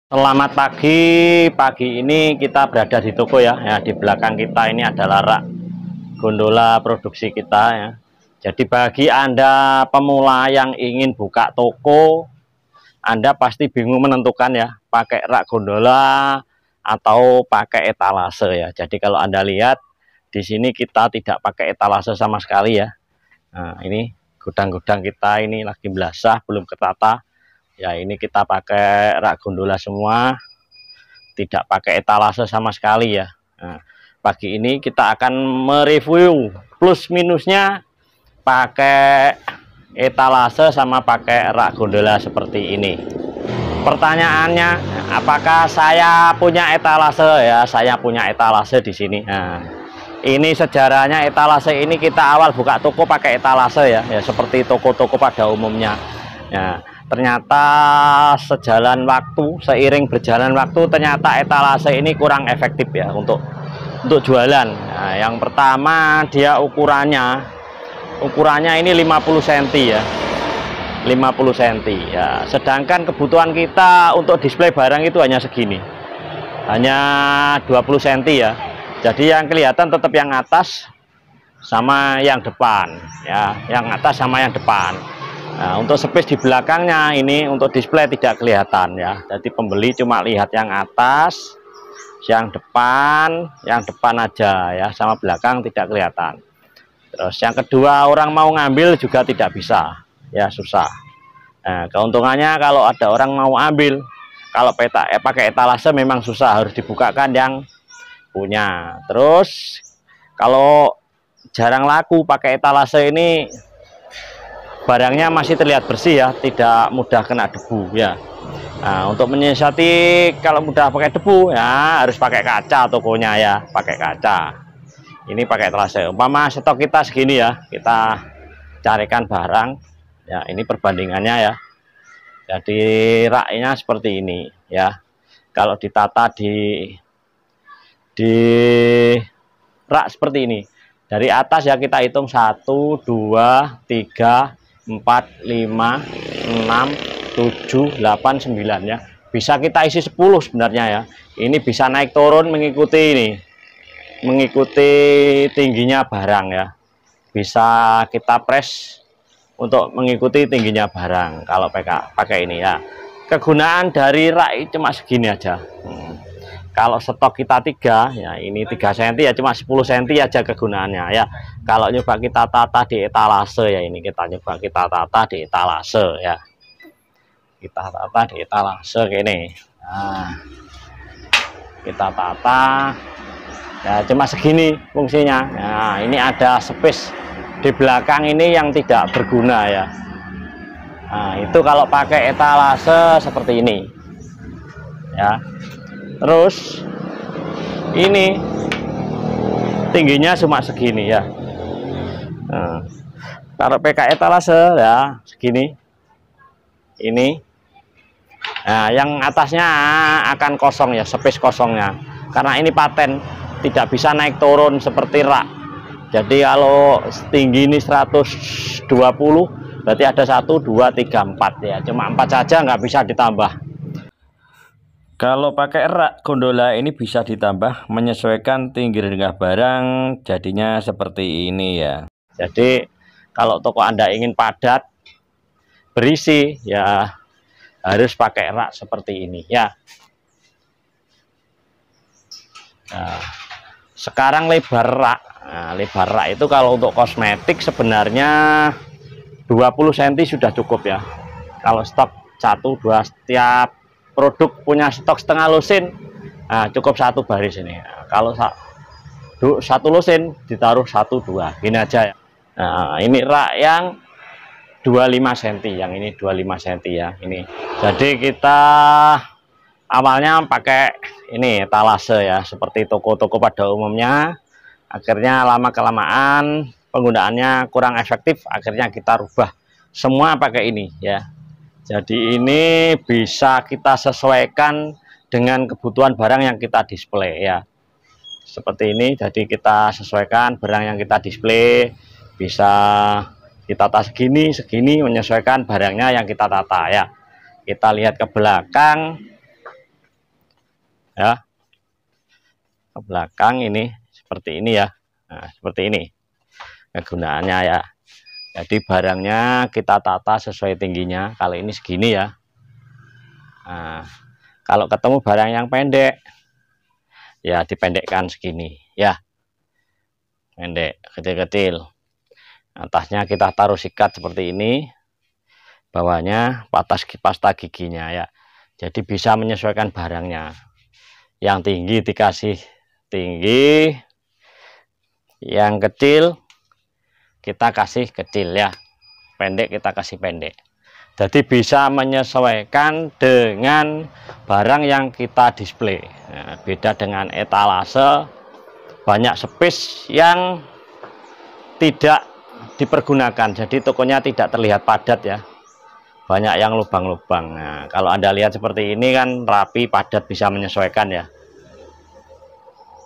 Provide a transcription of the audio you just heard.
Selamat pagi. Pagi ini kita berada di toko ya. Di belakang kita ini adalah rak gondola produksi kita ya. Jadi bagi Anda pemula yang ingin buka toko, Anda pasti bingung menentukan ya, pakai rak gondola atau pakai etalase ya. Jadi kalau Anda lihat di sini kita tidak pakai etalase sama sekali ya. Nah, ini gudang-gudang kita ini lagi belasah, belum ketata. Ya, ini kita pakai rak gondola semua, tidak pakai etalase sama sekali ya. Nah, pagi ini kita akan mereview plus minusnya pakai etalase sama pakai rak gondola seperti ini. Pertanyaannya, apakah saya punya etalase ya? Saya punya etalase di sini. Nah, ini sejarahnya etalase ini kita awal buka toko pakai etalase ya, seperti toko-toko pada umumnya. Ya, ternyata seiring berjalan waktu ternyata etalase ini kurang efektif ya untuk jualan. Nah, yang pertama dia ukurannya ini 50 cm ya, 50 cm ya, sedangkan kebutuhan kita untuk display barang itu hanya segini, hanya 20 cm ya. Jadi yang kelihatan tetap yang atas sama yang depan ya, yang atas sama yang depan. Nah, untuk space di belakangnya ini untuk display tidak kelihatan ya. Jadi pembeli cuma lihat yang atas, yang depan aja ya, sama belakang tidak kelihatan. Terus yang kedua, orang mau ngambil juga tidak bisa ya, susah. Nah, keuntungannya kalau ada orang mau ambil, kalau pakai etalase memang susah, harus dibukakan yang punya. Terus kalau jarang laku pakai etalase ini, barangnya masih terlihat bersih ya, tidak mudah kena debu ya. Nah, untuk menyiasati kalau mudah pakai debu ya harus pakai kaca tokonya ya, pakai kaca. Ini pakai etalase. Umpama stok kita segini ya, kita carikan barang ya, ini perbandingannya ya. Jadi raknya seperti ini ya. Kalau ditata di rak seperti ini, dari atas ya kita hitung 1 2 3 4 5 6 7 8 9 ya, bisa kita isi 10 sebenarnya ya. Ini bisa naik turun mengikuti tingginya barang ya, bisa kita press untuk mengikuti tingginya barang kalau pakai ini ya. Kegunaan dari rak cuma segini aja. Kalau stok kita 3 ya, ini 3 cm ya, cuma 10 cm aja kegunaannya ya. Kalau nyoba kita tata di etalase ya, ini kita nyoba kita tata di etalase ya, kita tata di etalase gini. Nah, kita tata ya, cuma segini fungsinya. Nah, ini ada space di belakang ini yang tidak berguna ya. Nah, itu kalau pakai etalase seperti ini ya. Terus ini tingginya cuma segini ya. Nah, kalau pakai etalase ya segini ini. Nah, yang atasnya akan kosong ya, space kosongnya, karena ini paten tidak bisa naik turun seperti rak. Jadi kalau tinggi ini 120, berarti ada 1 2 3 4 ya, cuma 4 saja, nggak bisa ditambah. Kalau pakai rak gondola ini bisa ditambah menyesuaikan tinggi rendah barang, jadinya seperti ini ya. Jadi kalau toko Anda ingin padat berisi ya harus pakai rak seperti ini ya. Nah, sekarang lebar rak. Nah, lebar rak itu kalau untuk kosmetik sebenarnya 20 cm sudah cukup ya. Kalau stok 1 2 setiap produk punya stok setengah lusin, nah, cukup 1 baris ini. Nah, kalau 1 lusin ditaruh 1 2 gini aja ya. Nah, ini rak yang 25 cm, yang ini 25 cm ya ini. Jadi kita awalnya pakai ini etalase ya, seperti toko-toko pada umumnya. Akhirnya lama kelamaan penggunaannya kurang efektif, akhirnya kita rubah semua pakai ini ya. Jadi ini bisa kita sesuaikan dengan kebutuhan barang yang kita display ya. Seperti ini, jadi kita sesuaikan barang yang kita display, bisa ditata segini, menyesuaikan barangnya yang kita tata ya. Kita lihat ke belakang, ya, ke belakang ini seperti ini ya. Nah, seperti ini kegunaannya ya. Jadi barangnya kita tata sesuai tingginya. Kalau ini segini ya. Nah, kalau ketemu barang yang pendek ya dipendekkan segini ya, pendek kecil-kecil. Atasnya kita taruh sikat seperti ini, bawahnya pasta giginya ya. Jadi bisa menyesuaikan barangnya. Yang tinggi dikasih tinggi, yang kecil kita kasih kecil ya, pendek kita kasih pendek. Jadi bisa menyesuaikan dengan barang yang kita display. Nah, beda dengan etalase, banyak space yang tidak dipergunakan, jadi tokonya tidak terlihat padat ya, banyak yang lubang-lubang. Nah, kalau Anda lihat seperti ini kan rapi, padat, bisa menyesuaikan ya.